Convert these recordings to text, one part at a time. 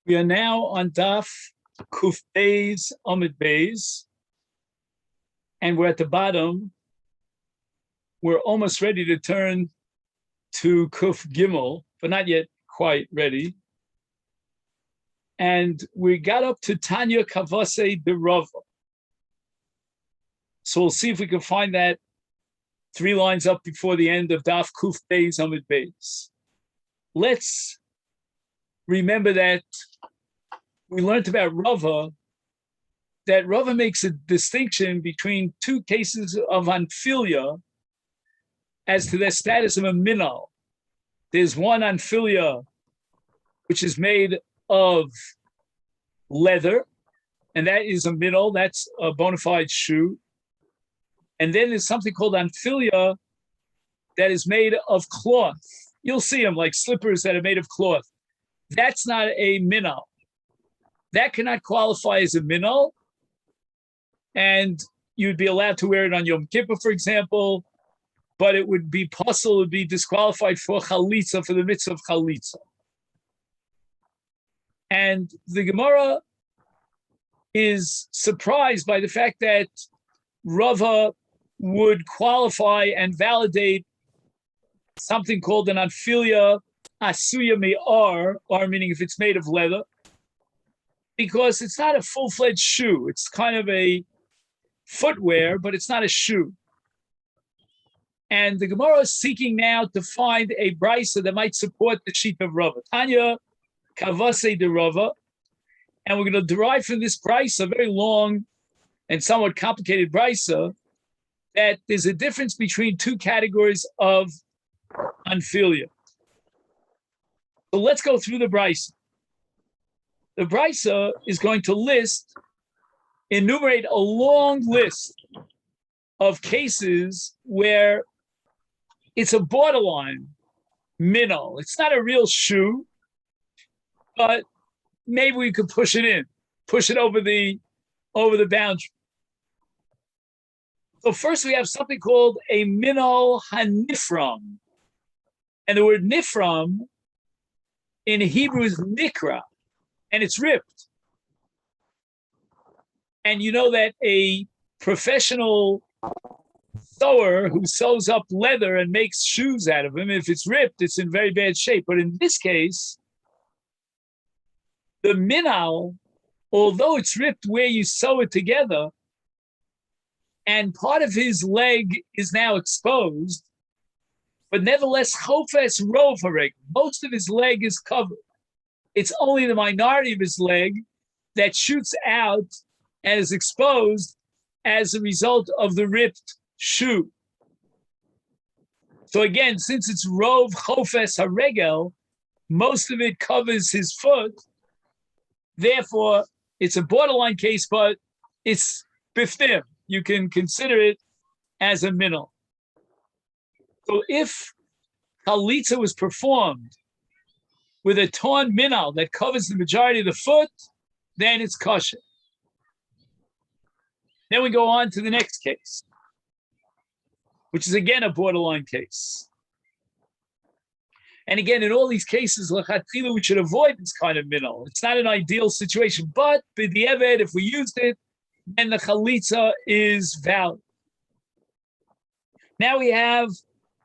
We are now on Daf Kuf Beis Amid Beis, and we're at the bottom. We're almost ready to turn to Kuf Gimel, but not yet quite ready. And we got up to Tanya Kavase Birava. So we'll see if we can find that 3 lines up before the end of Daf Kuf Beis Amid Beis. Let's remember that we learned about Rava, that Rava makes a distinction between 2 cases of anfilia as to their status of a minal. There's one anfilia which is made of leather, and that is a minal, that's a bona fide shoe. And then there's something called anfilia that is made of cloth. You'll see them like slippers that are made of cloth. That's not a minal. That cannot qualify as a minal, and you'd be allowed to wear it on Yom Kippur, for example, but it would be possible, it would be disqualified for chalitza, for the mitzvah of chalitza. And the Gemara is surprised by the fact that Rava would qualify and validate something called an anfilia asuya me'ar, ar meaning if it's made of leather, because it's not a full-fledged shoe. It's kind of a footwear, but it's not a shoe. And the Gemara is seeking now to find a brisa that might support the sheet of Rava. Tanya Kavase de Rava. And we're going to derive from this brisa, a very long and somewhat complicated brisa, that there's a difference between 2 categories of anfilia. So let's go through the brisa. The brisa is going to enumerate a long list of cases where it's a borderline minal. It's not a real shoe, but maybe we could push it over the boundary. So first we have something called a minal hanifram. And the word nifram in Hebrew is nikra, and it's ripped. And you know that a professional sewer who sews up leather and makes shoes out of them, if it's ripped, it's in very bad shape. But in this case, the minal, although it's ripped where you sew it together, and part of his leg is now exposed, but nevertheless, chofes rov hareg, most of his leg is covered. It's only the minority of his leg that shoots out and is exposed as a result of the ripped shoe. So again, since it's rov chofes haregel, most of it covers his foot. Therefore, it's a borderline case, but it's biftim. You can consider it as a minal. So if chalitza was performed with a torn minal that covers the majority of the foot, then it's kosher. Then we go on to the next case, which is again a borderline case. And again, in all these cases, lechatchila, we should avoid this kind of minal. It's not an ideal situation, but b'di'evet, if we used it, then the chalitza is valid. Now we have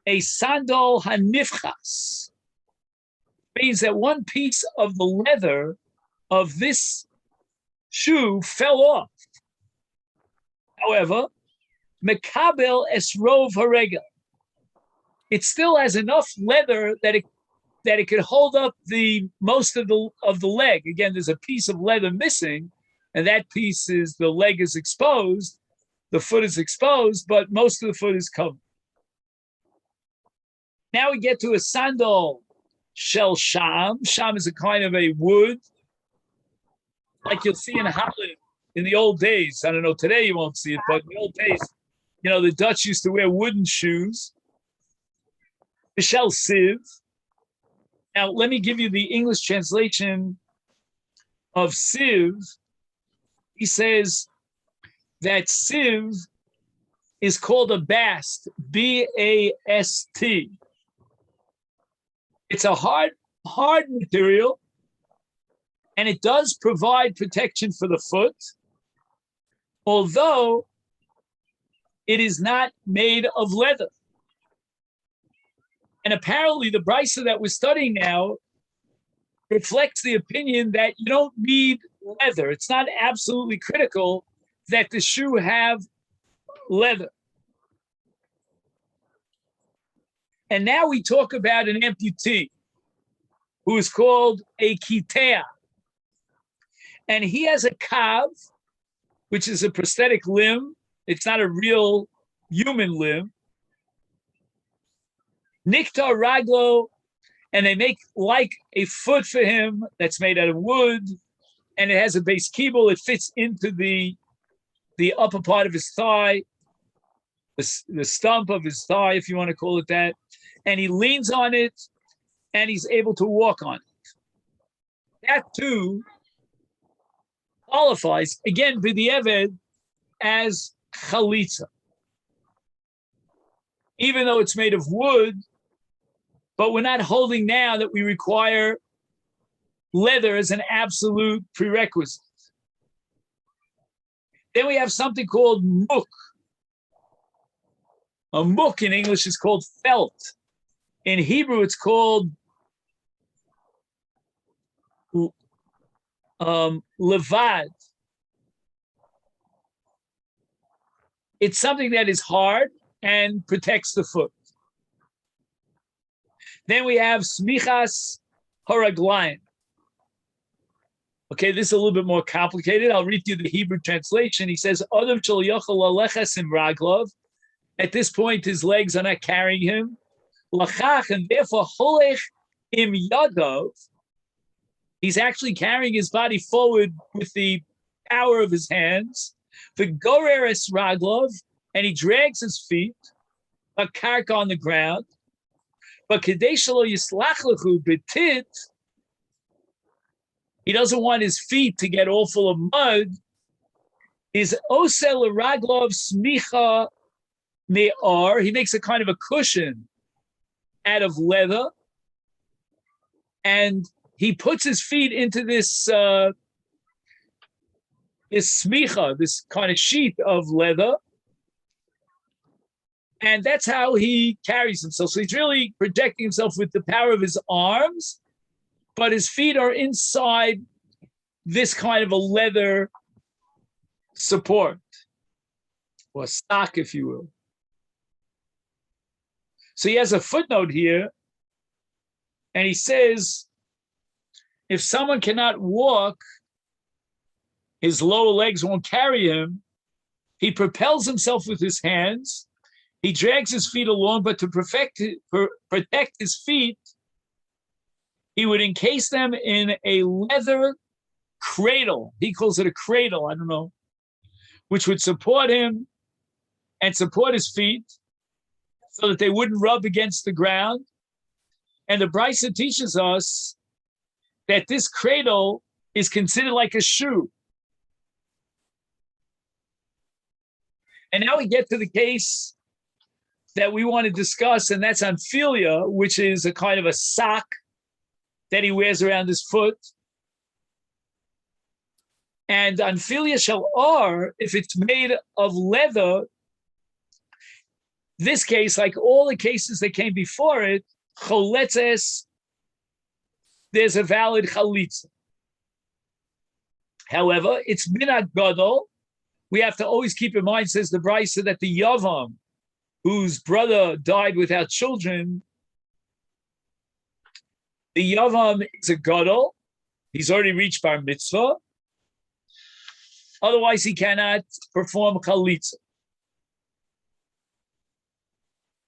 a sandal hanifchas. Means that one piece of the leather of this shoe fell off. However, mekabel esrov haregel. It still has enough leather that it could hold up the most of the leg. Again, there's a piece of leather missing, and that piece is the leg is exposed, the foot is exposed, but most of the foot is covered. Now we get to a sandal shel sham. Sham is a kind of a wood, like you'll see in Holland in the old days. I don't know, today you won't see it, but in the old days, the Dutch used to wear wooden shoes. Shel siv. Now, let me give you the English translation of siv. He says that sieve is called a bast, B-A-S-T. It's a hard material, And it does provide protection for the foot, although it is not made of leather. And apparently the brisa that we're studying now reflects the opinion that you don't need leather. It's not absolutely critical that the shoe have leather. And now we talk about an amputee who is called a kitea. And he has a kav, which is a prosthetic limb. It's not a real human limb. Niktar raglo, and they make like a foot for him that's made out of wood, and it has a base kibble. It fits into the upper part of his thigh, the stump of his thigh, if you want to call it that. And he leans on it, and he's able to walk on it. That too qualifies, again, b'di'eved, as chalitza. Even though it's made of wood, but we're not holding now that we require leather as an absolute prerequisite. Then we have something called muk. A muk in English is called felt. In Hebrew, it's called levad. It's something that is hard and protects the foot. Then we have smichas haraglayim. Okay, this is a little bit more complicated. I'll read you the Hebrew translation. He says, Adam shel yochel aleches im raglov. At this point, his legs are not carrying him. Lachach, and therefore holech im yadov. He's actually carrying his body forward with the power of his hands. V'goreres raglov, and he drags his feet, a karka on the ground. But kedei shelo yislach lechu betit, he doesn't want his feet to get all full of mud. Is osel raglov smicha me'ar. He makes a kind of a cushion out of leather, and he puts his feet into this this smicha, this kind of sheet of leather, and that's how he carries himself. So he's really protecting himself with the power of his arms, but his feet are inside this kind of a leather support, or stock, if you will. So he has a footnote here, and he says, if someone cannot walk, his lower legs won't carry him, he propels himself with his hands, he drags his feet along, but to protect his feet, he would encase them in a leather cradle. He calls it a cradle, I don't know, which would support him and support his feet so that they wouldn't rub against the ground. And the Brisa teaches us that this cradle is considered like a shoe. And now we get to the case that we want to discuss, and that's Amphilia, which is a kind of a sock that he wears around his foot. And Amphilia shel ar, if it's made of leather, this case, like all the cases that came before it, choletzes, there's a valid chalitza. However, it's minhag gadol. We have to always keep in mind, says the Brisa, that the Yavam, whose brother died without children, the Yavam is a gadol. He's already reached bar mitzvah. Otherwise, he cannot perform chalitza.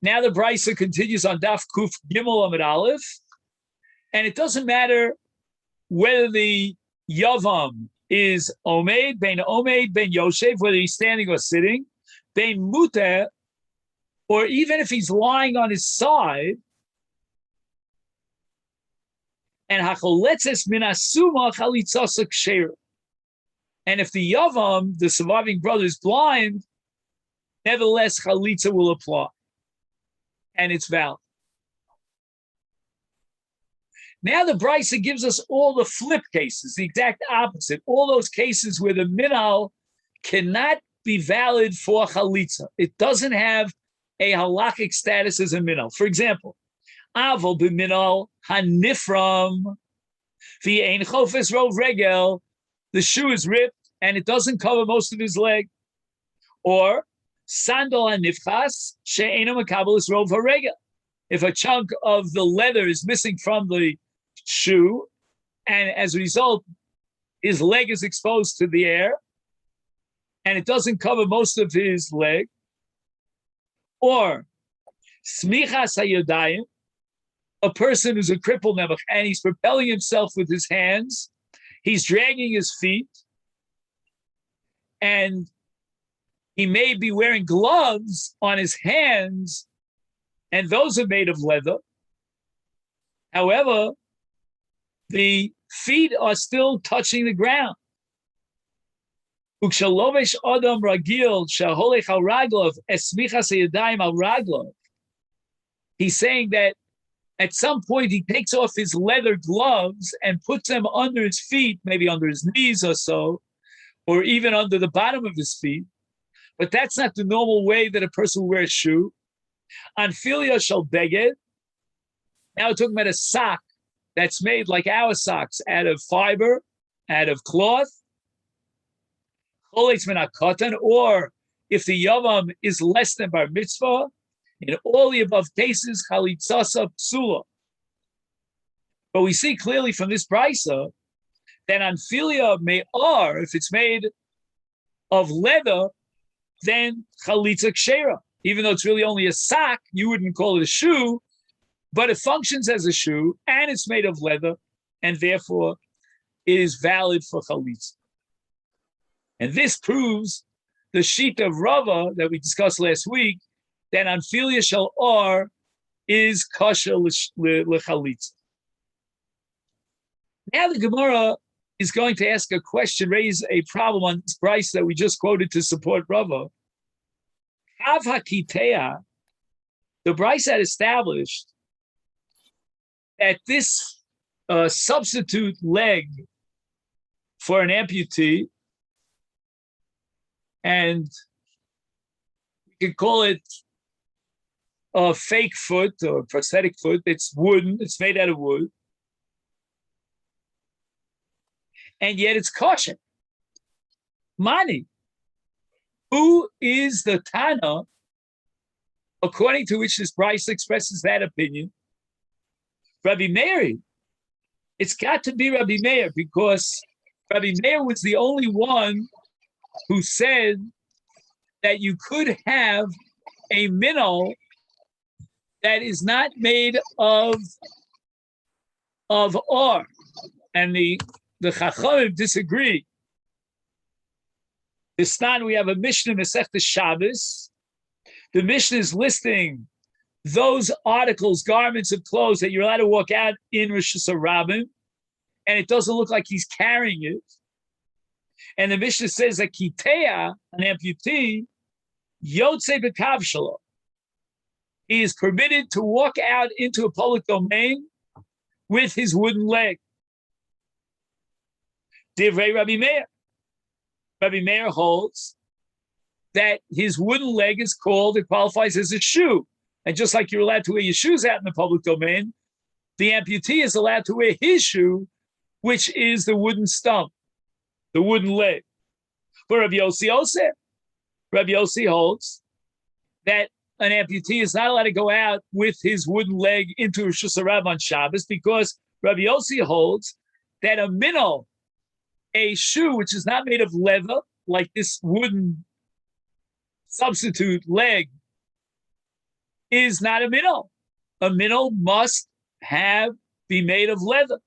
Now the Brisa continues on Daf Kuf Gimel Amid Aleph, and it doesn't matter whether the Yavam is Omeid, Ben Yoshev, whether he's standing or sitting, Ben Muteh, or even if he's lying on his side, and Hacholetzes min asuma chalitzasa ksheira. And if the Yavam, the surviving brother, is blind, nevertheless chalitza will apply, and it's valid. Now the Brisa gives us all the flip cases, the exact opposite, all those cases where the minal cannot be valid for chalitza. It doesn't have a halachic status as a minal. For example, aval b'minal hanifram v'ein chofes rov regel, the shoe is ripped and it doesn't cover most of his leg. Or sandal hanifchas she'eino makabelis rov haregel, if a chunk of the leather is missing from the shoe, and as a result, his leg is exposed to the air, and it doesn't cover most of his leg. Or smichas hayodayim, a person who's a crippled nebuch, and he's propelling himself with his hands, he's dragging his feet, and he may be wearing gloves on his hands, and those are made of leather. However, the feet are still touching the ground. Ukshalovesh adam ragil shaholech al raglov esmichas yadayim al raglov. He's saying that at some point he takes off his leather gloves and puts them under his feet, maybe under his knees or so, or even under the bottom of his feet. But that's not the normal way that a person will wear a shoe. Anfilia shall beged. Now we're talking about a sock that's made like our socks, out of fiber, out of cloth. Or if the yavam is less than bar mitzvah, in all the above cases, chalitzasa psula. But we see clearly from this brisa that anfilia me'ar, if it's made of leather, then chalitza kshera. Even though it's really only a sock, you wouldn't call it a shoe, but it functions as a shoe, and it's made of leather, and therefore it is valid for chalitza. And this proves the sheet of Rava that we discussed last week, that anfilia shel or is kosher l'chalitza. Now the Gemara is going to ask a question, raise a problem on this price that we just quoted to support Rava. Av hakitea, the Bryce had established that this substitute leg for an amputee, and we could call it a fake foot or a prosthetic foot. It's wooden, it's made out of wood, and yet it's kosher. Mani. Who is the Tana, according to which this Bryce expresses that opinion? Rabbi Meir. It's got to be Rabbi Meir, because Rabbi Meir was the only one who said that you could have a minnow that is not made of or. And the Chachamim disagree. This time we have a Mishnah Masechet Shabbos. The Mishnah is listing those articles, garments of clothes that you're allowed to walk out in Rosh Hashanah, and it doesn't look like he's carrying it. And the Mishnah says that Kitea, an amputee, Yotze B'kav Shelo, he is permitted to walk out into a public domain with his wooden leg. Divrei Rabbi Meir. Rabbi Meir holds that his wooden leg is called, it qualifies as a shoe. And just like you're allowed to wear your shoes out in the public domain, the amputee is allowed to wear his shoe, which is the wooden stump, the wooden leg. But Rabbi Yossi holds that an amputee is not allowed to go out with his wooden leg into Rosh Hashanah on Shabbos, because Rabbi Yossi holds that a minnow, a shoe which is not made of leather, like this wooden substitute leg, is not a minnow. A minnow must be made of leather.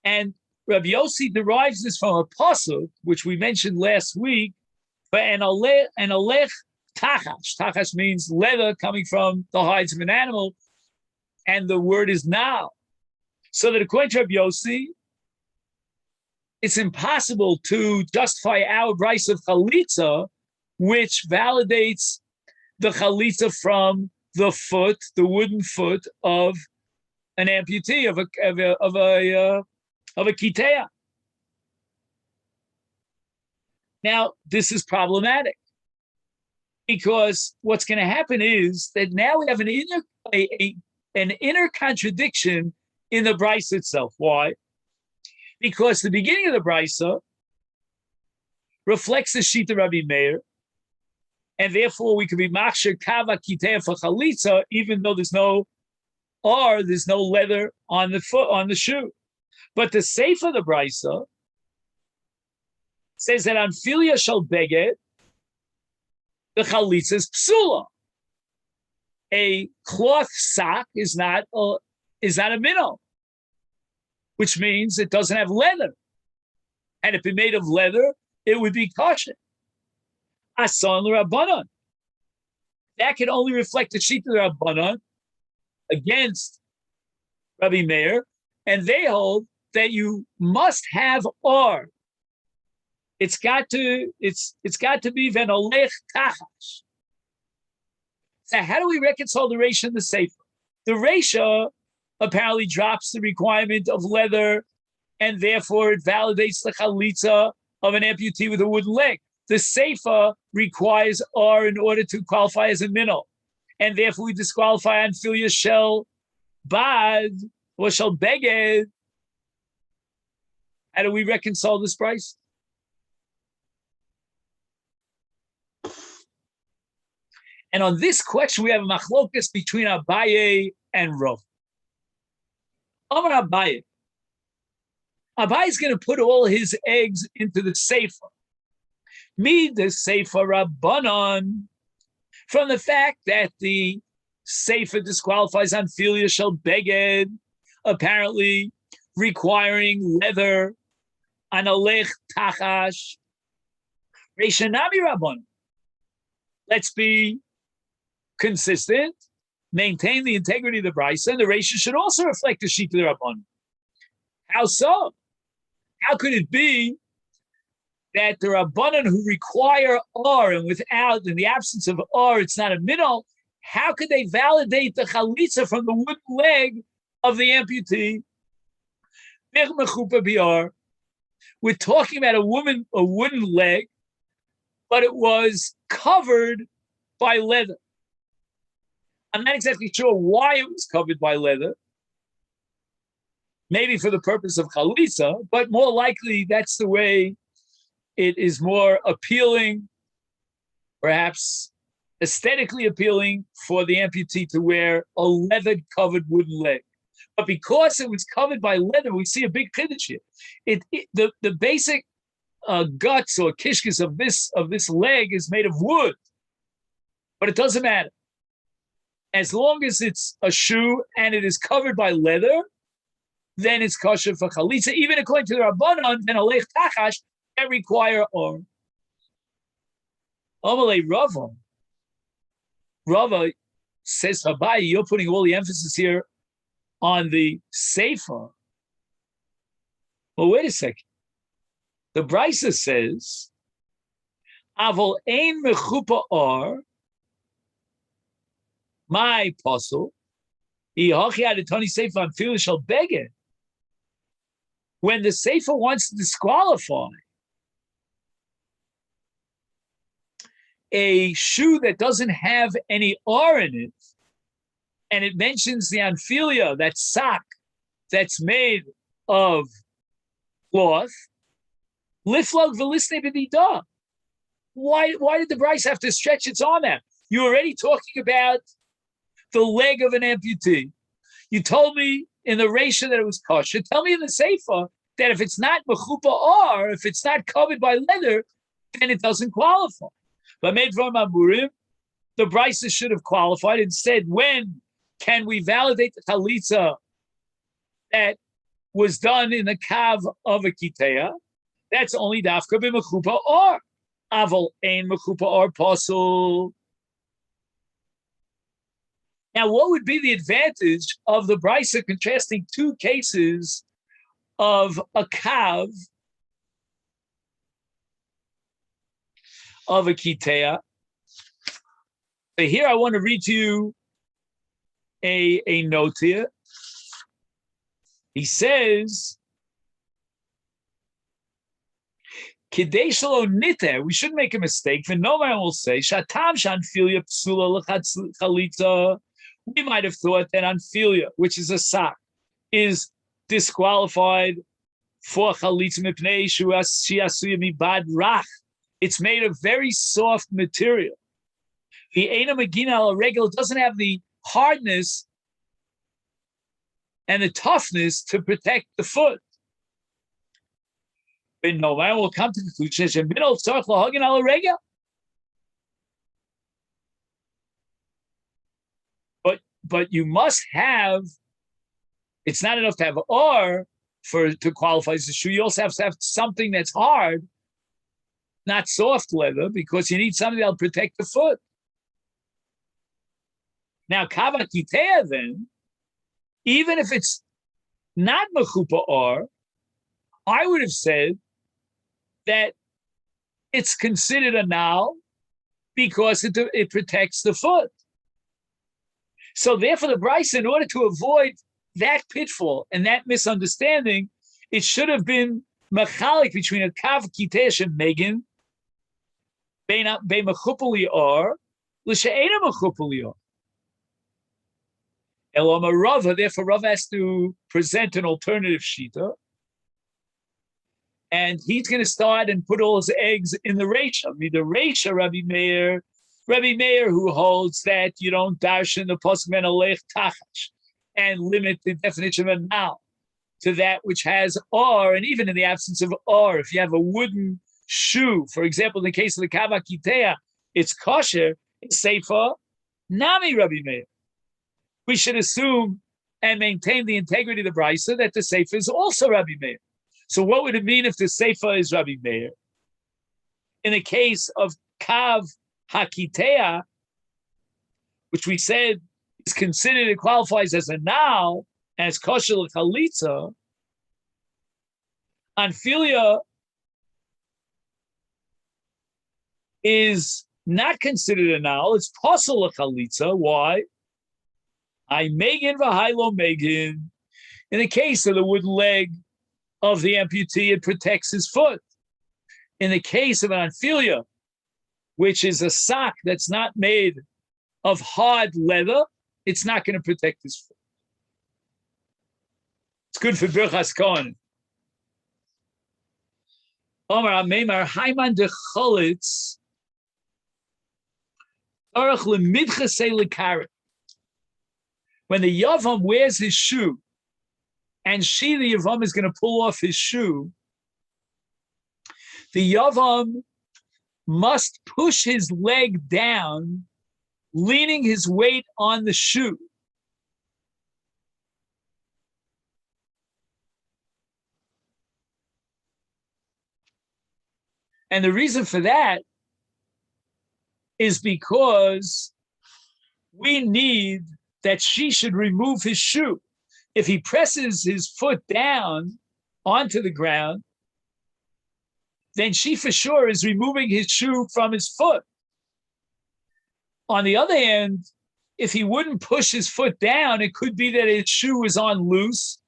And Rabbi Yossi derives this from a pasuk, which we mentioned last week, but an alech tachash. Tachash means leather coming from the hides of an animal, and the word is now. So that according to Rabbi Yossi, it's impossible to justify our rice of chalitza, which validates the chalitza from the foot, the wooden foot of an amputee of a kitea. Now, this is problematic because what's going to happen is that now we have an inner contradiction in the brisa itself. Why? Because the beginning of the brisa reflects the shita Rabbi Meir, and therefore we could be machshir kava kitea for chalitza, even though there's no leather on the foot, on the shoe. But the seif of the brisa says that on filia shel beged, the chalitza is psula. A cloth sock is not a minnow, which means it doesn't have leather. And if it made of leather, it would be kosher. Asan l'Rabbanan. That can only reflect the shita Rabbanan against Rabbi Meir, and they hold that you must have or. It's got to be venolech tachash. So how do we reconcile the Reisha and the Sefer? The Reisha apparently drops the requirement of leather, and therefore it validates the chalitza of an amputee with a wooden leg. The Sefer requires or in order to qualify as a minnow, and therefore we disqualify on filia shel bad or shel beged. How do we reconcile this price? And on this question, we have a machlokas between Abaye and Rav. Amar Abaye. Abaye is going to put all his eggs into the sefer. Me, the sefer Rabbanon, from the fact that the sefer disqualifies on filia shel beged, apparently requiring leather, analech tachash, reishanami Rabbanon. Let's be consistent, maintain the integrity of the brisa, and the Reisha should also reflect the shita Rabbanan. How so? How could it be that the Rabbanan who require or and without, in the absence of or, it's not a minnow? How could they validate the chalitza from the wooden leg of the amputee? We're talking about a wooden leg, but it was covered by leather. I'm not exactly sure why it was covered by leather. Maybe for the purpose of chalitza, but more likely that's the way it is more appealing, perhaps aesthetically appealing for the amputee to wear a leather-covered wooden leg. But because it was covered by leather, we see a big chiddush here. The basic guts or kishkis of this leg is made of wood, but it doesn't matter. As long as it's a shoe and it is covered by leather, then it's kosher for chalitza. Even according to the Rabbanon, then alech tachash that require or. Amalei Rava. Rava says, Abaye, you're putting all the emphasis here on the sefer. Well, wait a second. The brisa says, Avol ein mechupa or. My apostle, when the sefer wants to disqualify a shoe that doesn't have any R in it, and it mentions the anfilia, that sock that's made of cloth, liflog v'lisne b'didah. Why did the Bryce have to stretch its arm out? You're already talking about the leg of an amputee. You told me in the Reisha that it was kosher. Tell me in the Sefer that if it's not mechupa or, if it's not covered by leather, then it doesn't qualify. But made from Amurim, the Brisa should have qualified and said, when can we validate the chalitza that was done in the kav of a kitea? That's only dafka b'mechupa or. Aval ein mechupa or pasul. Now, what would be the advantage of the Brisa contrasting two cases of a kav of a kitea? So here I want to read to you a note here. He says, Kidei shelo niter, we shouldn't make a mistake. And no one will say, Shatam shanfilia psula l'chalitza. We might have thought that anfilia, which is a sock, is disqualified for chalitza mipnei shiasuya mibad rach. It's made of very soft material. The ena magina al regel doesn't have the hardness and the toughness to protect the foot. But no one will come to the conclusion but you must have. It's not enough to have or to qualify as a shoe. You also have to have something that's hard, not soft leather, because you need something that'll protect the foot. Now, kava kitea then, even if it's not mechupa or, I would have said that it's considered a nal because it protects the foot. So therefore, the Bryce, in order to avoid that pitfall and that misunderstanding, it should have been machalik between a kav kitesh and megan, be mechupali or l'she'ena mechupali or. Eloma Rava, therefore Rava has to present an alternative shita, and he's going to start and put all his eggs in the Reisha. I mean, the Reisha, Rabbi Meir, who holds that you don't darshan the pasuk men alech tachash and limit the definition of a now to that which has or, and even in the absence of or, if you have a wooden shoe, for example, in the case of the kava kitea, it's kosher, it's seifa, nami Rabbi Meir. We should assume and maintain the integrity of the Brisa that the Seifa is also Rabbi Meir. So what would it mean if the Seifa is Rabbi Meir? In the case of Kav Hakitea, which we said is considered, it qualifies as a now, as kosher l'chalitza, Anfilia is not considered a now, it's possible l'chalitza. Why? I megan v'hailo megan. In the case of the wooden leg of the amputee, it protects his foot. In the case of an anfilia, which is a sock that's not made of hard leather, it's not going to protect his foot. It's good for birchas kohen. Omar Ameimar Haiman de Cholitz Arach lemidchasei lekaret. When the Yavam wears his shoe, and she, the Yavam, is going to pull off his shoe, the Yavam must push his leg down, leaning his weight on the shoe. And the reason for that is because we need that she should remove his shoe. If he presses his foot down onto the ground, then she for sure is removing his shoe from his foot. On the other hand, if he wouldn't push his foot down, it could be that his shoe was on loose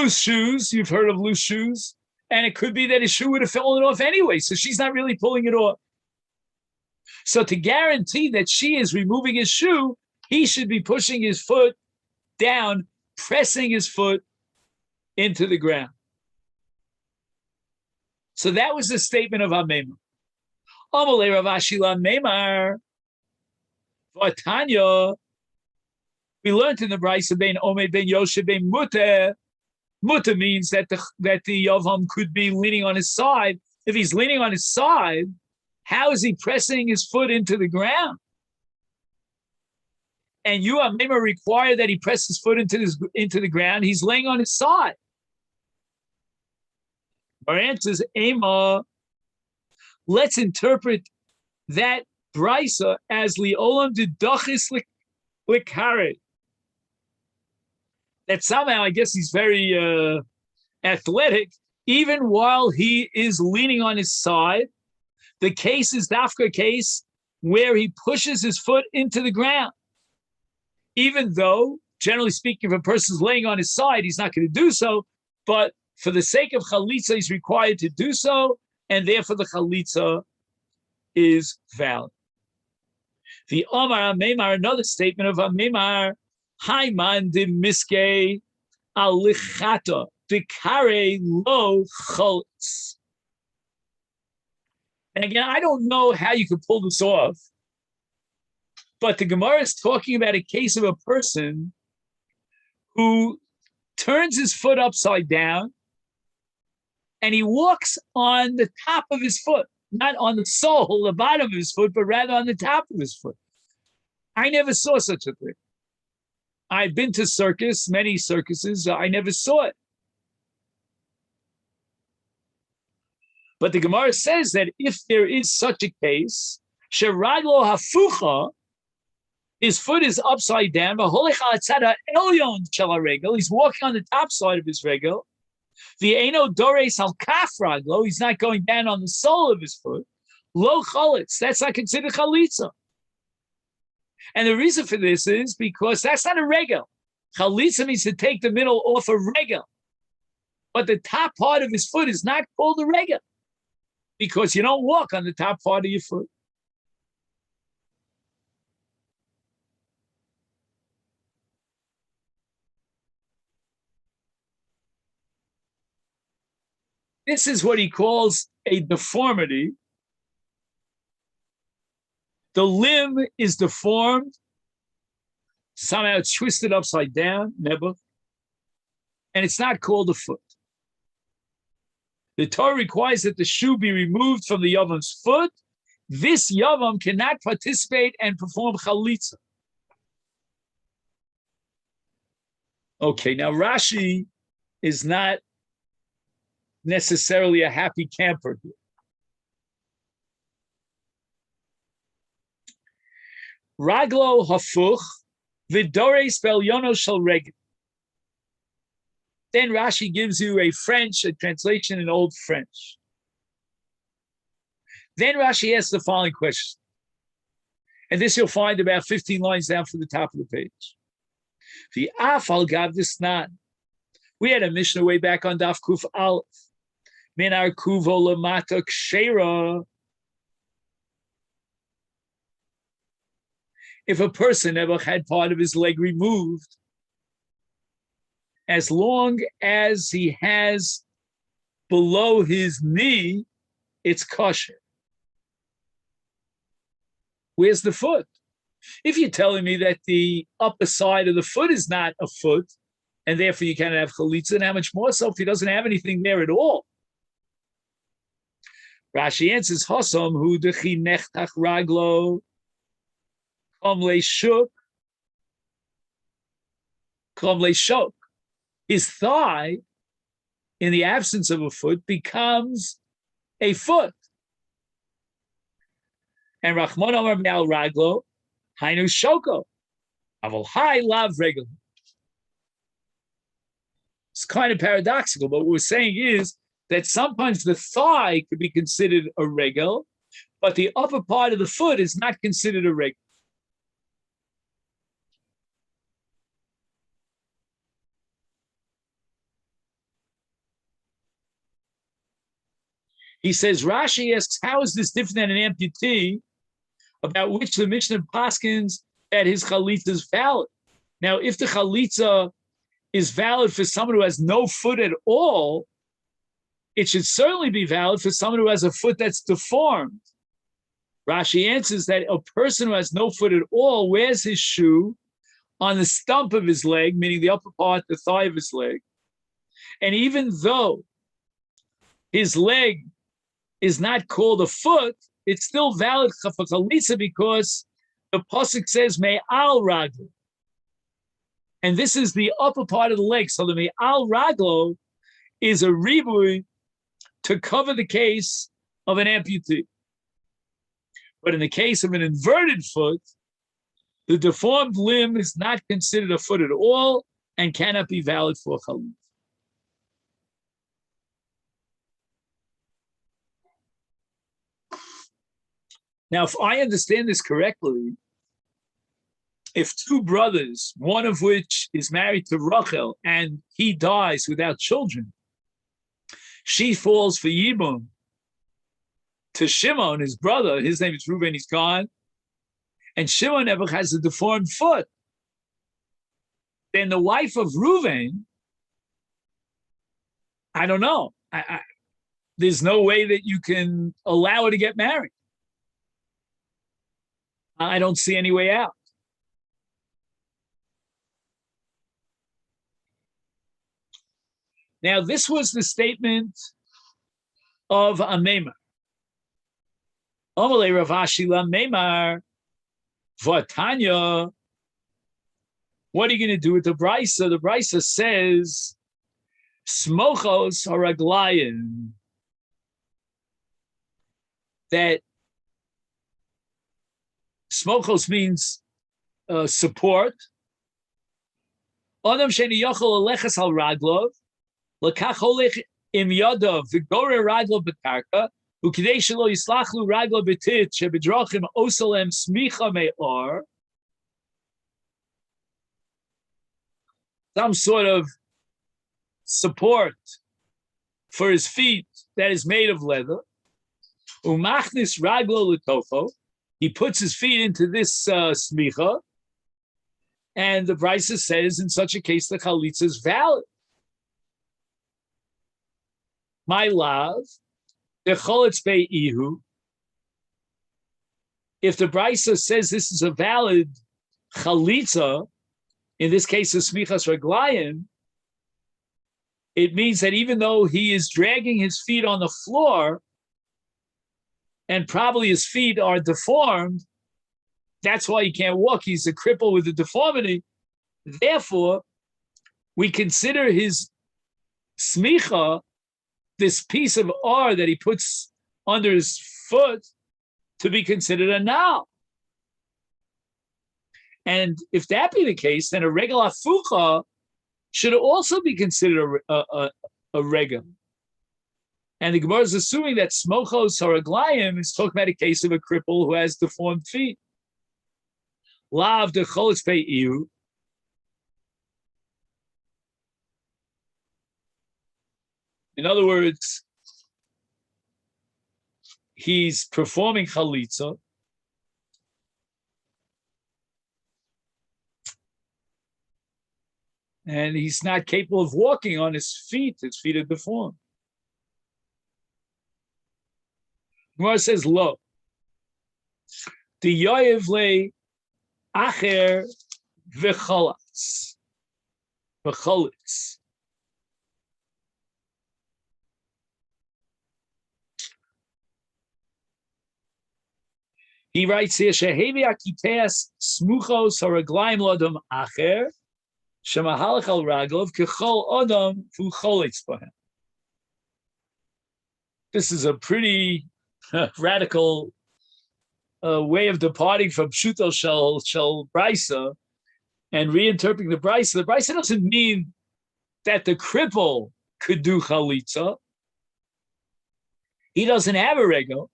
shoes. You've heard of loose shoes. And it could be that his shoe would have fallen off anyway. So she's not really pulling it off. So to guarantee that she is removing his shoe, he should be pushing his foot down, pressing his foot into the ground. So that was the statement of Hamemar. Amalei Rav Ashila Meimar Vatanya. We learned in the Brisa ben Omed ben Yoshe ben Mutter. Mutter means that the Yavam could be leaning on his side. If he's leaning on his side, how is he pressing his foot into the ground? And you, Amema, require that he press his foot into the ground. He's laying on his side. Our answer is Ema. Let's interpret that brisa as liolam didachis likare. That somehow, I guess he's very athletic, even while he is leaning on his side. The case is dafka case where he pushes his foot into the ground, even though Generally speaking, if a person's laying on his side, he's not going to do so. But for the sake of chalitza, he's required to do so, and therefore the chalitza is valid. The Omar Amemar, another statement of Amemar, Haiman de Miske Alichata, de Kare Lo Cholitz. And again, I don't know how you could pull this off, but the Gemara is talking about a case of a person who turns his foot upside down and he walks on the top of his foot, not on the sole, the bottom of his foot, but rather on the top of his foot. I never saw such a thing. I've been to many circuses. I never saw it. But the Gemara says that if there is such a case, Sheraglo Hafucha, his foot is upside down, he's walking on the top side of his regel. The Eno Dores Al Kaf Raglo, he's not going down on the sole of his foot. Lo Chalitz, that's not considered Chalitza. And the reason for this is because that's not a regel. Chalitza means to take the middle off a regel. But the top part of his foot is not called a regel because you don't walk on the top part of your foot. This is what he calls a deformity. The limb is deformed, somehow it's twisted upside down, never, and it's not called a foot. The Torah requires that the shoe be removed from the Yavam's foot. This Yavam cannot participate and perform chalitza. Okay, now Rashi is not necessarily a happy camper here. Raglo hafuch vidore spell yono shel regel. Then Rashi gives you a translation in Old French. Then Rashi asks the following question. And this you'll find about 15 lines down from the top of the page. The afal gav this not. We had a Mishnah way back on Daf Kuf Aleph. Min ar kuvo lamata kshera. If a person ever had part of his leg removed, as long as he has below his knee, it's kosher. Where's the foot? If you're telling me that the upper side of the foot is not a foot, and therefore you can't have chalitza, and how much more so if he doesn't have anything there at all? Rashi answers, Hosom hu dechi nechtach raglo kom leishuk kom leishok. His thigh, in the absence of a foot, becomes a foot. And Rachmon Amar Me'al Raglo, Hainu Shoko, Aval Hai Lav Regel. It's kind of paradoxical, but what we're saying is that sometimes the thigh could be considered a regel, but the upper part of the foot is not considered a regel. He says, Rashi asks, how is this different than an amputee about which the Mishnah paskins that his chalitza is valid? Now, if the chalitza is valid for someone who has no foot at all, it should certainly be valid for someone who has a foot that's deformed. Rashi answers that a person who has no foot at all wears his shoe on the stump of his leg, meaning the upper part, the thigh of his leg. And even though his leg is not called a foot, it's still valid for chalitza because the pasuk says me'al raglo, and this is the upper part of the leg. So the me'al raglo is a ribui to cover the case of an amputee. But in the case of an inverted foot, the deformed limb is not considered a foot at all and cannot be valid for chalitza. Now, if I understand this correctly, if two brothers, one of which is married to Rachel and he dies without children, she falls for Yibum to Shimon, his brother. His name is Reuben, he's gone. And Shimon never has a deformed foot. Then the wife of Reuben, I don't know. There's no way that you can allow her to get married. I don't see any way out. Now, this was the statement of Amemar. Amalei Rav Ashi Lamemar Vatanya. What are you going to do with the Brisa? The Brisa says, Smochos haraglayim, that smochos means support. Adam sheni yochel aleches al raglov, lekach holech im yadav v'gore raglov b'karka, u'kidei shelo yislachlu raglov b'tit shebedrochim osalem smicha me'or. Some sort of support for his feet that is made of leather. Umachnis raglo l'tofo. He puts his feet into this smicha, and the Brisa says in such a case the chalitza is valid. My love, the cholitz be'ihu. If the Brisa says this is a valid chalitza, in this case, the smichas raglayim, it means that even though he is dragging his feet on the floor, and probably his feet are deformed, that's why he can't walk. He's a cripple with a deformity. Therefore, we consider his smicha, this piece of ore that he puts under his foot, to be considered a nal. And if that be the case, then a regel afucha should also be considered a regel. And the Gemara is assuming that smochos haraglayim is talking about a case of a cripple who has deformed feet. Lav de cholitz pei'u. In other words, he's performing chalitza, and he's not capable of walking on his feet. His feet are deformed. Gemara says, "Lo, the yoyev le acher v'cholatz, v'cholitz." He writes here, "Shehevi akiteas smuchos haraglaim lodom acher." Shemahalach al raglov kechol adam v'cholitz b'hem. This is a pretty radical way of departing from Pshuto Shel Brisa and reinterpreting the Brisa. The Brisa doesn't mean that the cripple could do chalitza. He doesn't have a regel,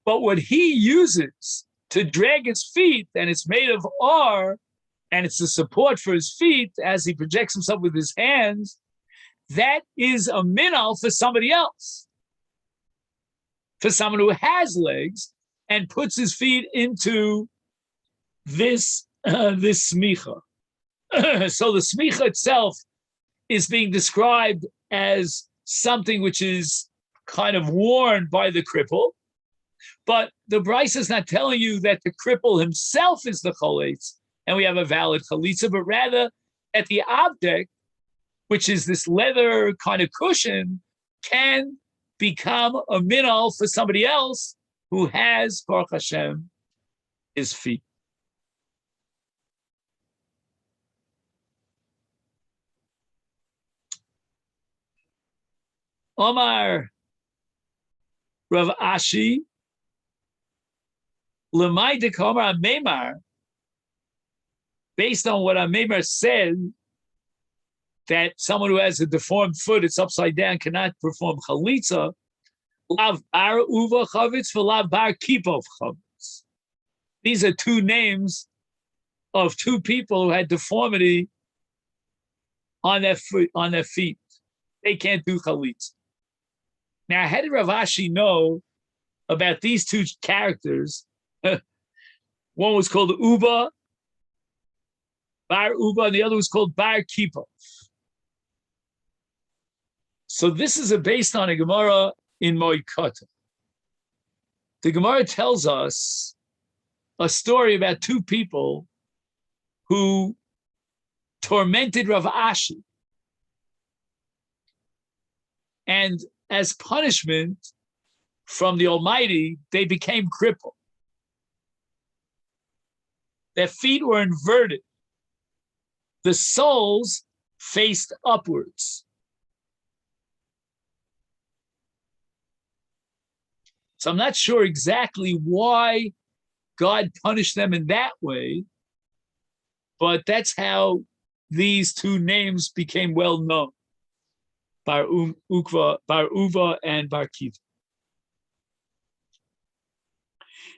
but what he uses to drag his feet, and it's made of ore, and it's the support for his feet as he projects himself with his hands, that is a minal for somebody else. For someone who has legs and puts his feet into this smicha. So the smicha itself is being described as something which is kind of worn by the cripple, but the Brisa is not telling you that the cripple himself is the chalitz, and we have a valid chalitza, but rather that the object, which is this leather kind of cushion, can become a minal for somebody else who has, Baruch Hashem, his feet. Omar Rav Ashi, Lemay Dekomar Amemar, based on what Amemar said, that someone who has a deformed foot, it's upside down, cannot perform chalitza. Lav bar uva chavitz for lav bar kipov chavitz. These are two names of two people who had deformity on their feet. They can't do chalitza. Now, how did Rav Ashi know about these two characters? One was called Uba, Bar Uba, and the other was called Bar Kippur. So this is based on a Gemara in Moikata. The Gemara tells us a story about two people who tormented Rav Ashi. And as punishment from the Almighty, they became crippled. Their feet were inverted. The soles faced upwards. So I'm not sure exactly why God punished them in that way, but that's how these two names became well known. Bar Uva and Bar Kiva.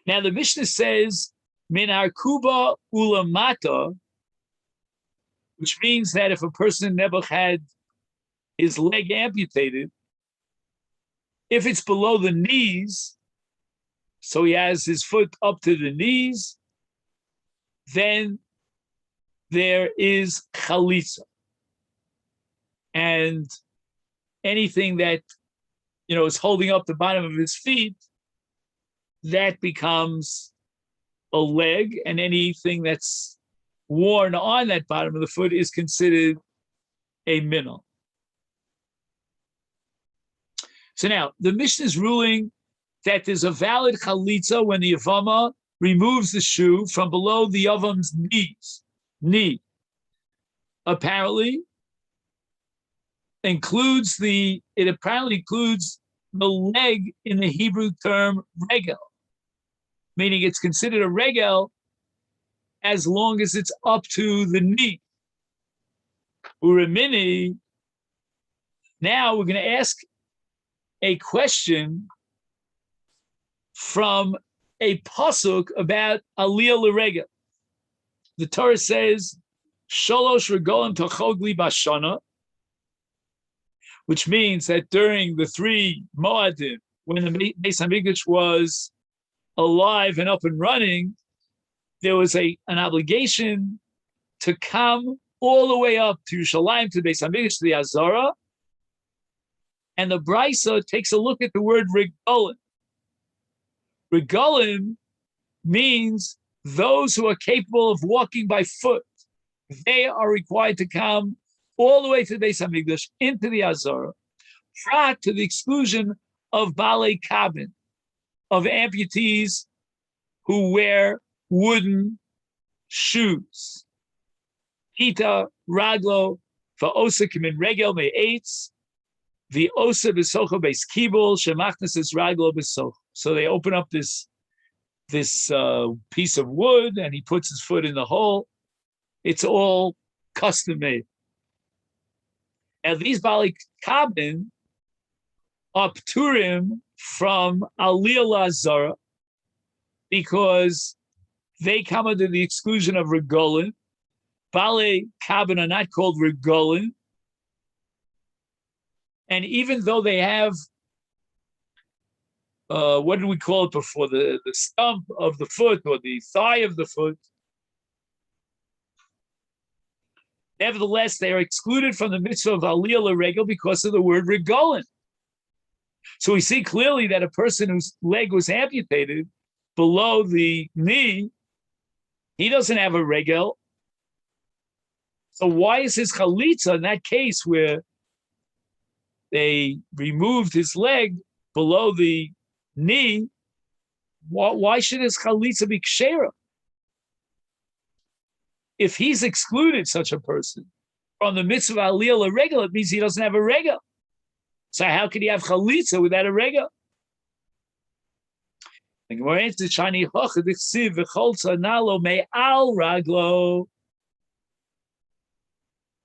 Now the Mishnah says, Min Arkuba Ulamata, which means that if a person never had his leg amputated, if it's below the knees, so he has his foot up to the knees, then there is chalitza. And anything that, is holding up the bottom of his feet, that becomes a leg, and anything that's worn on that bottom of the foot is considered a minnow. So now, the Mishnah is ruling that there's a valid chalitza when the Yavama removes the shoe from below the Yavam's knee. Apparently, includes the leg in the Hebrew term regel, meaning it's considered a regel as long as it's up to the knee. Urimini, now we're going to ask a question from a pasuk about aliyah l'regel. The Torah says, Sholosh regolim tochogli bashana, which means that during the 3 Moadim, when the Beis Hamikdash was alive and up and running, there was an obligation to come all the way up to Yerushalayim, to the Beis Hamikdash, to the Azara. And the Brisa takes a look at the word regolim. Regolim means those who are capable of walking by foot. They are required to come all the way to the Beis Hamikdash, into the Azara, to the exclusion of Balei Kabin, of amputees who wear wooden shoes. Ita Raglo va'osa kimin regel me'etz v'osa b'socha beis kibul shemachnas es raglo b'socha. So they open up this piece of wood, and he puts his foot in the hole. It's all custom made. Now these Balei Kabin are pturim from aliyah l'azara because they come under the exclusion of regolim. Balei Kabin are not called regolim. And even though they have, what did we call it before? The stump of the foot or the thigh of the foot. Nevertheless, they are excluded from the mitzvah of aliyah l'regel because of the word regolim. So we see clearly that a person whose leg was amputated below the knee, he doesn't have a regel. So why is his chalitza in that case where they removed his leg below the knee? Why should his chalitza be kshera? If he's excluded such a person from the mitzvah aliyah l'regel, it means he doesn't have a regel. So how could he have chalitza without a regel? The Gemara answers, "Shani hochad ichsiv v'cholza nalo me'al raglo."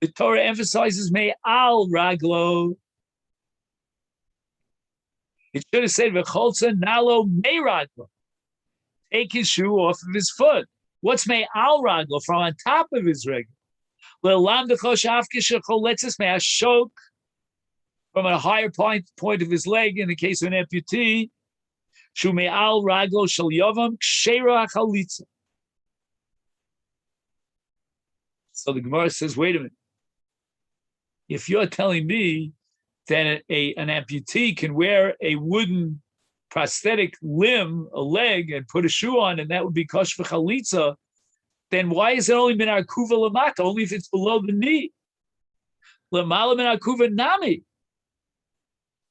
The Torah emphasizes me'al raglo. It should have said v'cholza nalo me'raglo. Take his shoe off of his foot. What's may al raglo from on top of his regel? Le'lam dechosh afkish choletzes may ashok from a higher point of his leg in the case of an amputee. Shu may al raglo shel yovam kshera chalitza. So the Gemara says, wait a minute. If you're telling me that an amputee can wear a wooden prosthetic limb, a leg, and put a shoe on, and that would be kosh v'chalitza, then why is it only min arkuva lamata? Only if it's below the knee. Lamala min arkuva nami.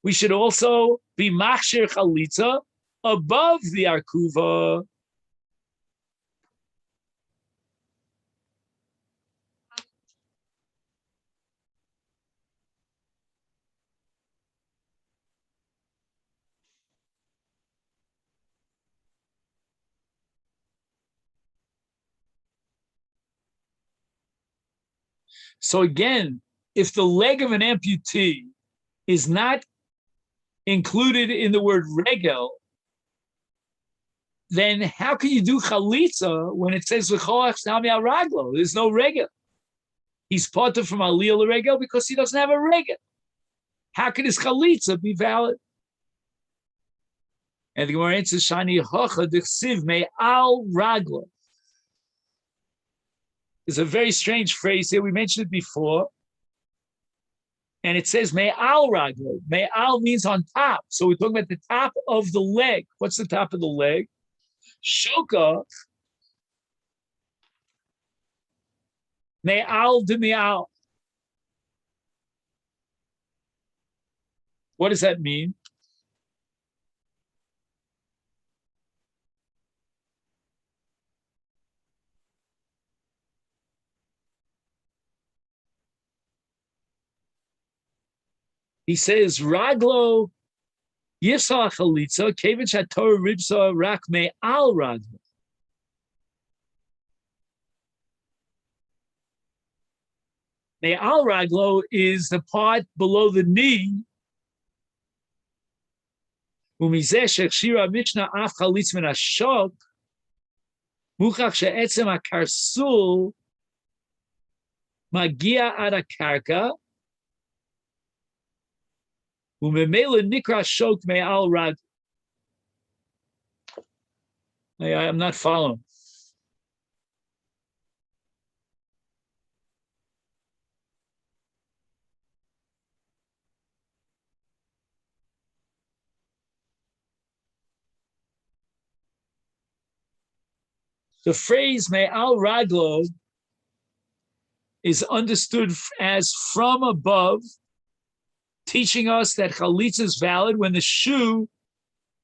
We should also be machshir chalitza above the arkuva. So again, if the leg of an amputee is not included in the word regel, then how can you do chalitza when it says v'choach nami al raglo? There's no regel. He's parted from aliyah regel because he doesn't have a regel. How can his chalitza be valid? And the Gemara answers, Shani hocha d'chsiv me al raglo. There's a very strange phrase here. We mentioned it before. And it says, me al raglo. Me al means on top. So we're talking about the top of the leg. What's the top of the leg? Shoka. Me al de me al. What does that mean? He says, Raglo Yisah Chalitza, Kevin Shator Ribsa Rak Me Al Raglo. Me Al Raglo is the part below the knee. Umizeh Shechshira Mishnah Af Chalitz Min Ashok, Muchach She'etzem HaKarsul, Magia Ad HaKarka, Umemela Nikra Shok Me Al Rag. I'm not following. The phrase Me Al Raglo is understood as from above, teaching us that chalitza is valid when the shoe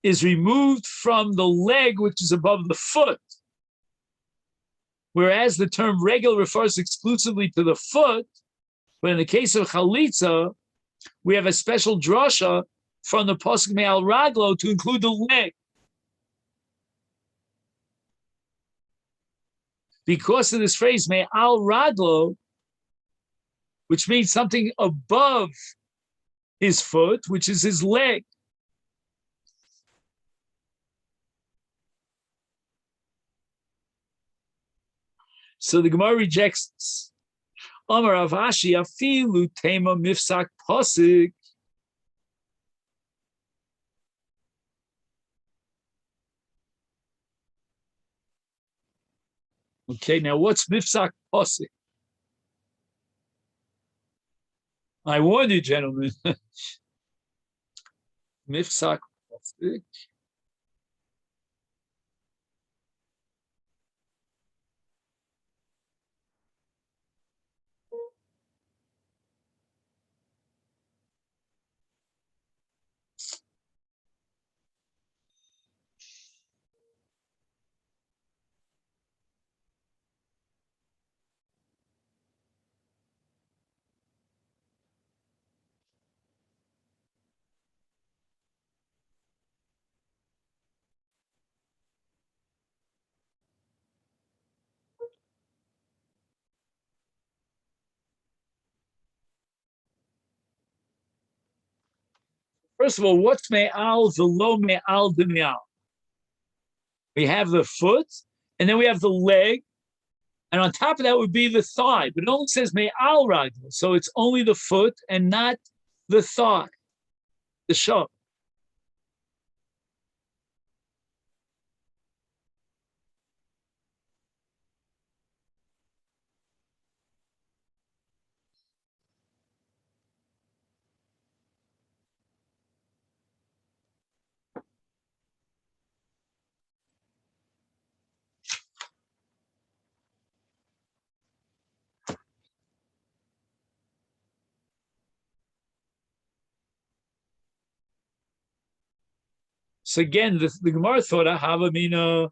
is removed from the leg, which is above the foot. Whereas the term regel refers exclusively to the foot, but in the case of chalitza, we have a special drasha from the pasuk me'al raglo to include the leg. Because of this phrase me'al raglo, which means something above his foot, which is his leg. So the Gemara rejects this. Amar Avashi afilu tema mifsak posik. Okay, now what's mifsak posik? I warn you, gentlemen. Mifsak posik. First of all, what's me'al v'lo me'al d'me'al? We have the foot, And then we have the leg. And on top of that would be the thigh. But it only says me'al raglo. So it's only the foot and not the thigh, the shop. So again, the Gemara thought Havamina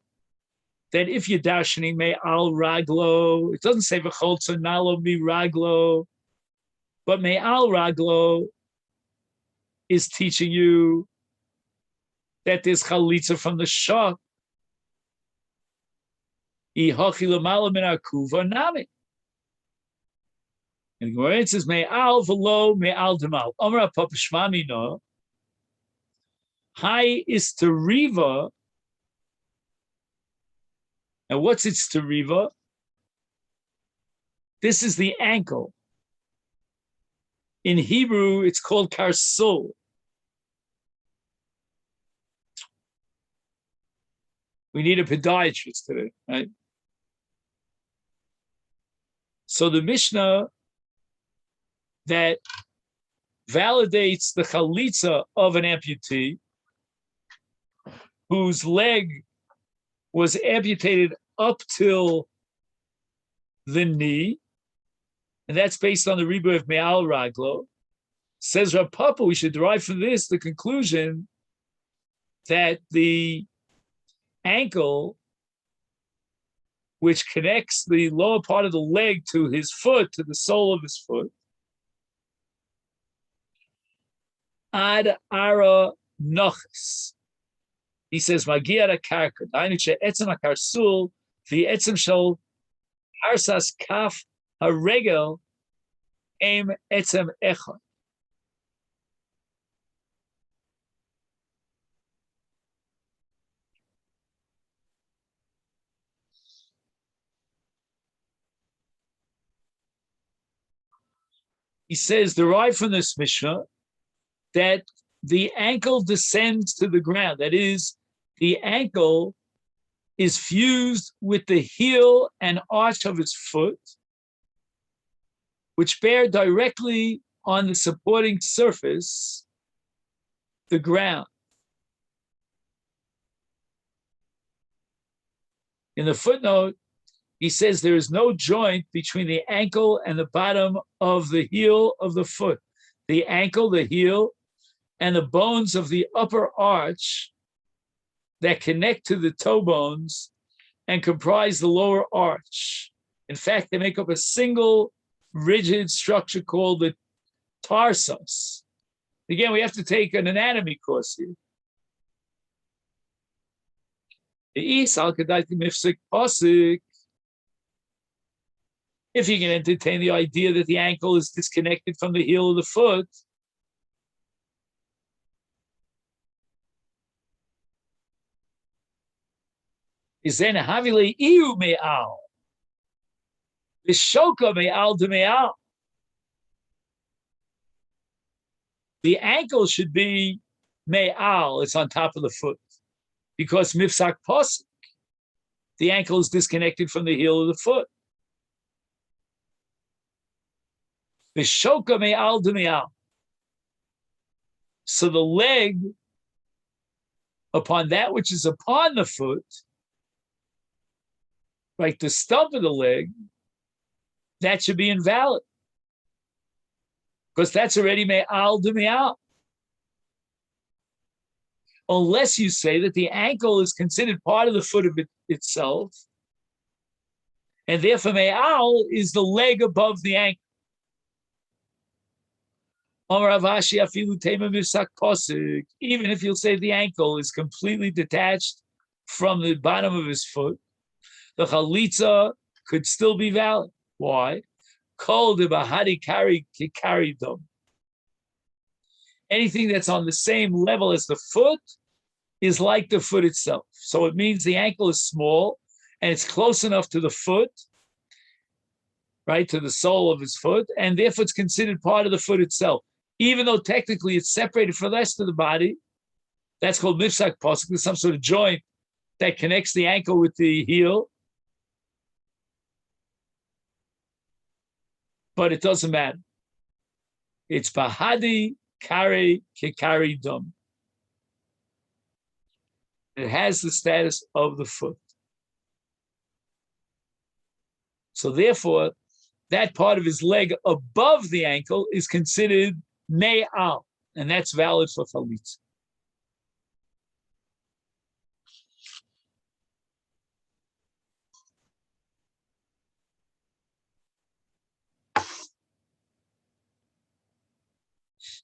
that if you're dashing me'al raglo, it doesn't say v'cholza nalo mi raglo, but me'al raglo is teaching you that there's chalitza from the shah. Ihochi l'mala min akuva nami. And the Gemara says me'al v'lo me'al demal. Omra papa shmami no. Hai is to riva. And what's its to riva? This is the ankle. In Hebrew, it's called karsul. We need a podiatrist today, right? So the Mishnah that validates the chalitza of an amputee whose leg was amputated up till the knee, and that's based on the Rebbe of Me'al Raglo, says Rav Papa, we should derive from this the conclusion that the ankle, which connects the lower part of the leg to his foot, to the sole of his foot, ad ara nochis. He says, Magia da karka, dainiche etzem akarsul, the etzem shel harsas kaf haregel, em etzem echon. He says, derived from this Mishnah, that the ankle descends to the ground. That is, the ankle is fused with the heel and arch of his foot, which bear directly on the supporting surface, the ground. In the footnote, he says there is no joint between the ankle and the bottom of the heel of the foot. The ankle, the heel, and the bones of the upper arch that connect to the toe bones and comprise the lower arch. In fact, they make up a single rigid structure called the tarsus. Again, we have to take an anatomy course here. If you can entertain the idea that the ankle is disconnected from the heel of the foot, is then havile iu me'al. Vishoka me'al de me'al. The ankle should be me'al, it's on top of the foot. Because mifsak posik, the ankle is disconnected from the heel of the foot. Vishoka me'al de me'al. So the leg upon that which is upon the foot, like the stump of the leg, that should be invalid. Because that's already me'al de me'al. Unless you say that the ankle is considered part of the foot of itself, and therefore me'al is the leg above the ankle. Even if you'll say the ankle is completely detached from the bottom of his foot, the chalitza could still be valid. Why? Kol de bahadi carry them. Anything that's on the same level as the foot is like the foot itself. So it means the ankle is small, and it's close enough to the foot, right, to the sole of his foot, and therefore it's considered part of the foot itself. Even though technically it's separated from the rest of the body, that's called mifsak pasuk. There's some sort of joint that connects the ankle with the heel, but it doesn't matter. It's bahadi kari kikari dum. It has the status of the foot. So therefore, that part of his leg above the ankle is considered me'al, and that's valid for chalitza.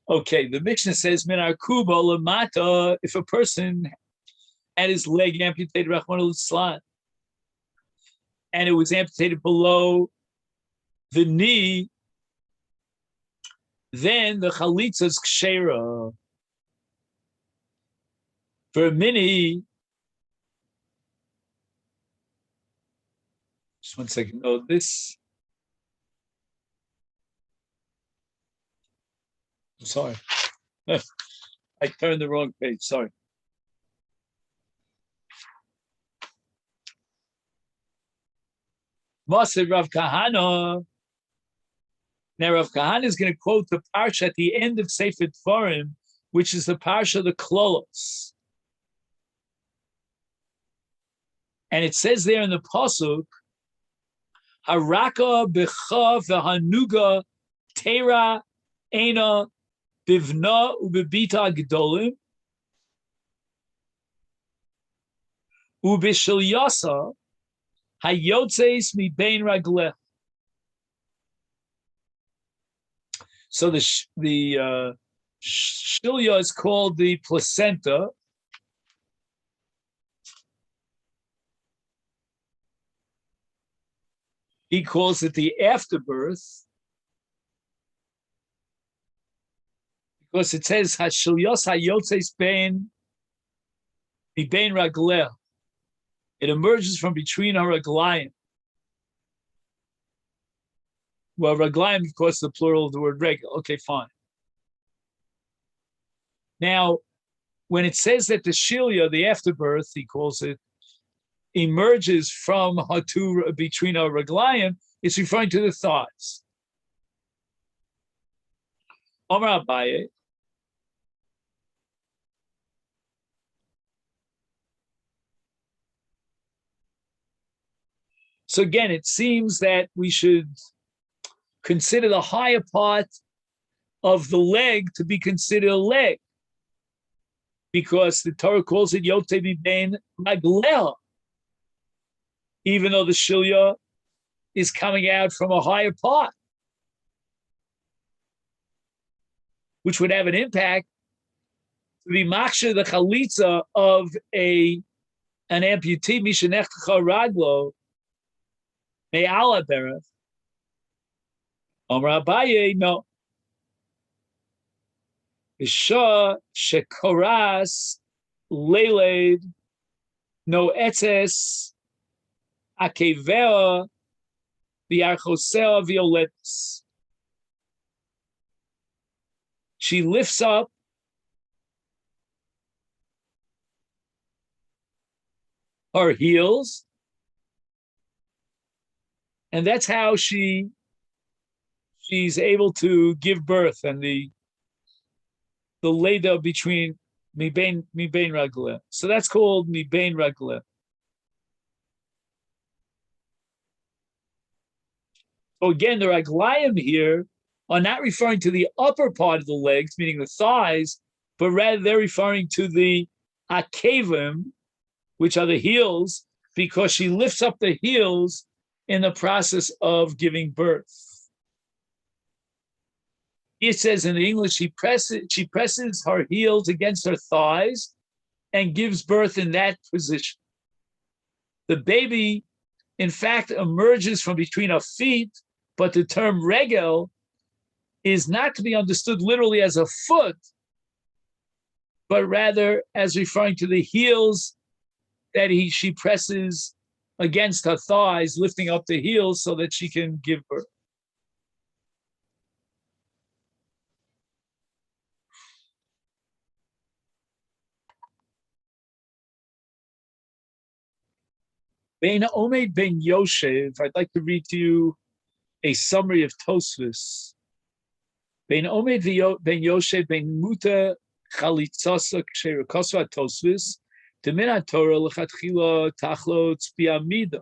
Okay, the Mishnah says, "Min kuba lamata." If a person had his leg amputated, Rahman al-Islam, and it was amputated below the knee, then the chalitza is kshera. For a mini, just 1 second. Oh, this. I'm sorry. I turned the wrong page. Sorry. Masechet Rav Kahana. Now Rav Kahana is going to quote the parsha at the end of Sefer Dvarim, which is the parsha of the Klolos. And it says there in the pasuk, Haraka b'cha v'hanuga tera ena bivna ubebita gedolim ubishilyasa hayotzeis mi bein raglech. So the shilya is called the placenta. He calls it the afterbirth because it says Hashilyos Hayotzeis Bein Bein Ragleh. It emerges from between her raglayim. Well, raglayim, of course, the plural of the word regel. Okay, fine. Now, when it says that the shilya, the afterbirth, he calls it, emerges from her two, between her raglayim, it's referring to the thighs. Omar Abaye. So again, it seems that we should consider the higher part of the leg to be considered a leg, because the Torah calls it Yotei Mibein Ragleh, even though the shilya is coming out from a higher part, which would have an impact to be maksha the chalitza of an amputee mishenechtecha raglo me'ala bereth. Amar Abaye, no. Isha shekoras leiled no etzes akevea v'archosea violetis. She lifts up her heels, and that's how she's able to give birth, and the leda between mibein ragleh. So that's called mibein ragleh. So again, the raglayim here are not referring to the upper part of the legs, meaning the thighs, but rather they're referring to the akevim, which are the heels, because she lifts up the heels in the process of giving birth. It says in the English, she presses her heels against her thighs and gives birth in that position. The baby, in fact, emerges from between her feet, but the term regel is not to be understood literally as a foot, but rather as referring to the heels that she presses against her thighs, lifting up the heels so that she can give birth. Bein Omed Ben Yoshev, I'd like to read to you a summary of Tosfos. Bein Omed Ben Yoshev Ben Muta Chalitzasa Ksherakosva Tosfos, Demin Torah Lechatchila Tachlo Tzpiamida.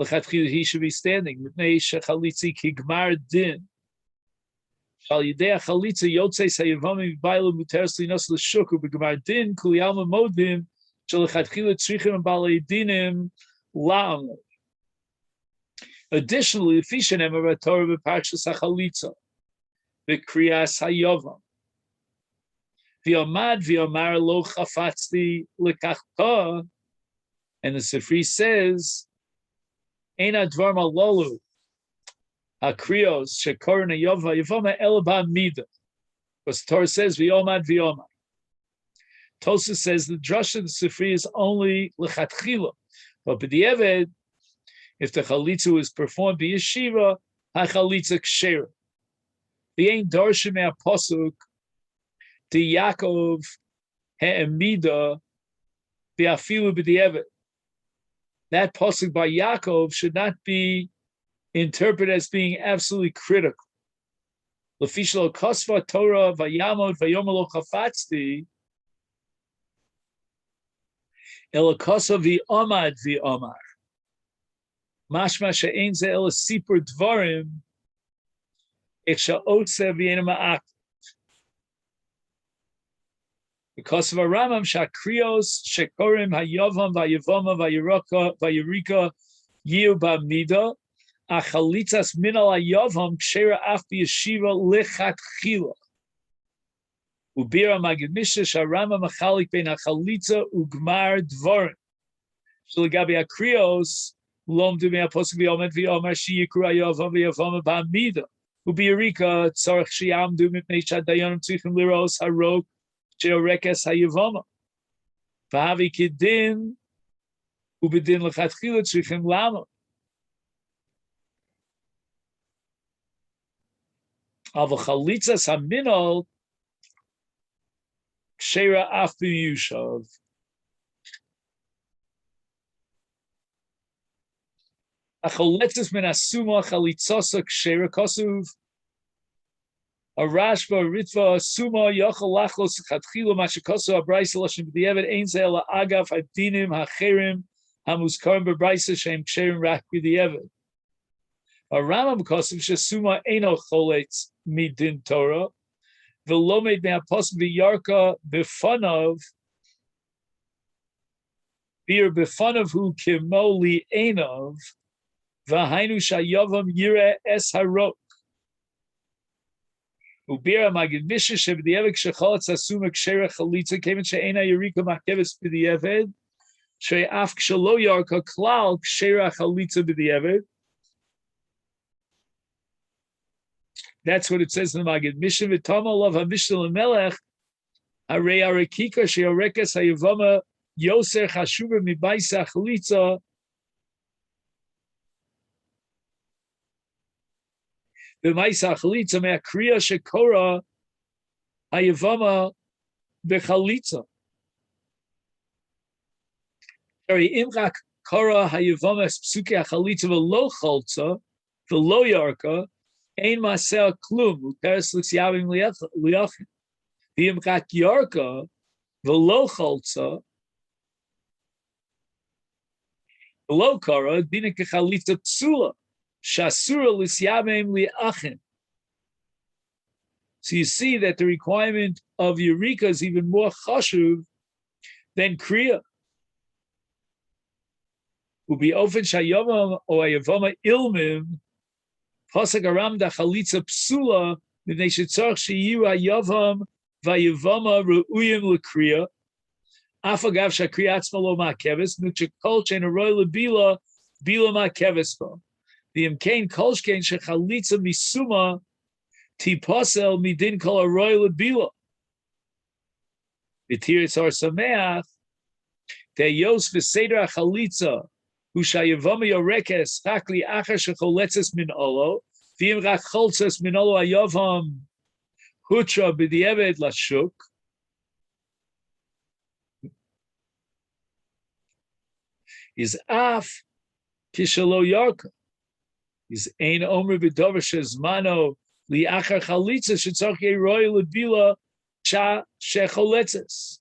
Lechatchila he should be standing. Mipnei Shechalitzi Kigmar Din. Shal Yidei Chalitza Yotzei Sayavami Baila Muteres Linos L'Shuku B'Gmar Din Kuli Alma Modim Shalachatchila Tzrichim and Balei Dinim La'am. Additionally, Fishan Emar Torah B'Parshas HaChalitza B'Kriyas HaYovam V'Yomad V'Yomar Lo Chafatzti L'Kachta, and the Sifri says Eina Dvar Malolu HaKriyos Shekorin HaYova Yevama Elba Mida, because the Torah says V'Yomad V'Yomar. Tosfos says the drush of the Sifri is only lechatchila, but b'di'eved, if the chalitza is performed by yeshiva, ha-chalitza kshera. The ain't darsha me'apasuk to Yaakov he'emida b'afilu b'di'eved. That pasuk by Yaakov should not be interpreted as being absolutely critical. L'fishlo kosva Torah vayamod vayomalo chafatzti Elakosa v'omad v'omar. Mashma she'ein ze ela sipur dvarim ich sha'otze v'yena ma'aktiv. Because of a Ramam shakrios shekorim hayovam v'yavoma v'yirika yiu ba'mida achalitzas minal hayovam kshera af b'yeshiva lichatchila. Ubira Magid Sharama Machalik Ben Achalitza Ugmar Dvorim. Shulagabi Akrios Lom Dumi Apostle V'Omed V'Omar Shiyikru Ayovam V'Yavama Ba'amida. Ubirika Tzarech Shiyam Dumi Pnei Shadayonim Tzichim Liros Harok Sheorekes Hayavama. V'Havi Kidin Ubidin L'Chatchila Tzichim Lama. Avachalitzas Haminol Kshera Afu Yushav. Acholetzes min asuma chalitzosa kshera kosuv. Arashba ritva asuma yochel lachlos chatchila mashikosu abraisa lashim b'di'evet ein ze ela agav hadinim hacherim hamuskarim b'braisa shem ksherim rak b'di'evet. Aramam kosuv shesuma eino choletz midin Torah. V'lomed me'apostle v'yarka b'fanav bir b'fanav hu kimo li'enov v'hainu shayavam yireh es harok ubira magid misha sheb'di'eved k'shechalotz asuma k'shera chalitza kemen she'ena yerika makeves b'di'eved she'af k'shelo yarka klal k'shera chalitza b'di'eved. That's what it says in the Magid. Mishnah v'tama lav ha-mishnah l'melech harei arekika she'orekes hayavama yoser chashuva mibaysa chalitza b'maysa chalitza me'akriya shekora hayavama b'chalitza. Sorry, imrak kora hayavama psuke ha-chalitza v'lo chalza v'lo yarka Ein masel klum uteres l'syavim liachin. V'im chak yarka v'lo chalza v'lo kara dina kechalitza psula shasura l'syavim liachin. So you see that the requirement of Eureka is even more chashuv than kriya. Ubi ofen shayavam or ayavama ilmim Pasuk aram da chalitza psula b'nei shetzarch sheyu hayavam vayavama re'uyim l'kriya afagav shakriya atzma lo ma'keves nuchekol shein aroi lebila bila ma'keves ba v'imkein kol shkein shechalitza misuma tipasel midin kol aroi lebila v'tiritz har sameach te'yos v'seder hachalitza Ushayavama yorekes takli achar shecholetzes min olo, v'im rak choltzes min olo ayovam hutra b'dieved lashuk. Is af kishalo yarka. Is ein omer b'dover shezmano li'achar chalitza shetzarch yeroy lebila cha shecholetzes.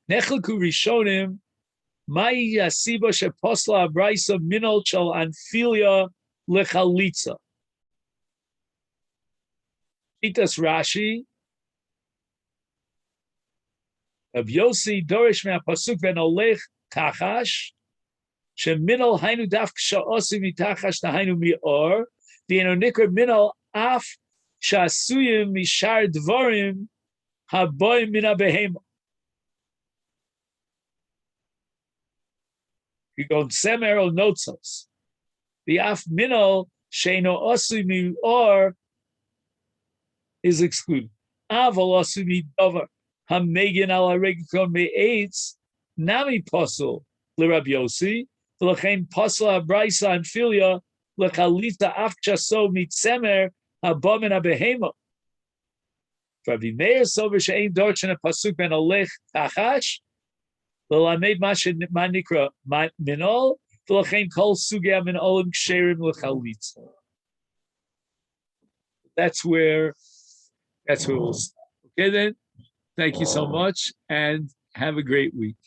Nechelku rishonim mai yasiba sheposla abraisa minol chal anfilia lechalitza. Shitas Rashi of Yossi Dorish me pasuk ben olech tachash sheminol hainu daf kshaosi mitachash tahainu mior v'eno nikra minol af shasuyim mishar dvorim haboim mina behema. You go semer o notzos. The af minol sheino osi mior is excluded. Aval osi mi dover. Hamegan al haregikon me'etz nami posel l'Rabbi Yossi v'lechein posel habraisa and filia lechalita afchaso mitzemer habomen habehema. Rabbi Meir sover she'ein dorchen a pasuk ben olech tachash l'lamed manikra minol v'lechein kol sugei min olim ksherim lechalita. That's where we'll stop. Okay then. Thank you so much and have a great week.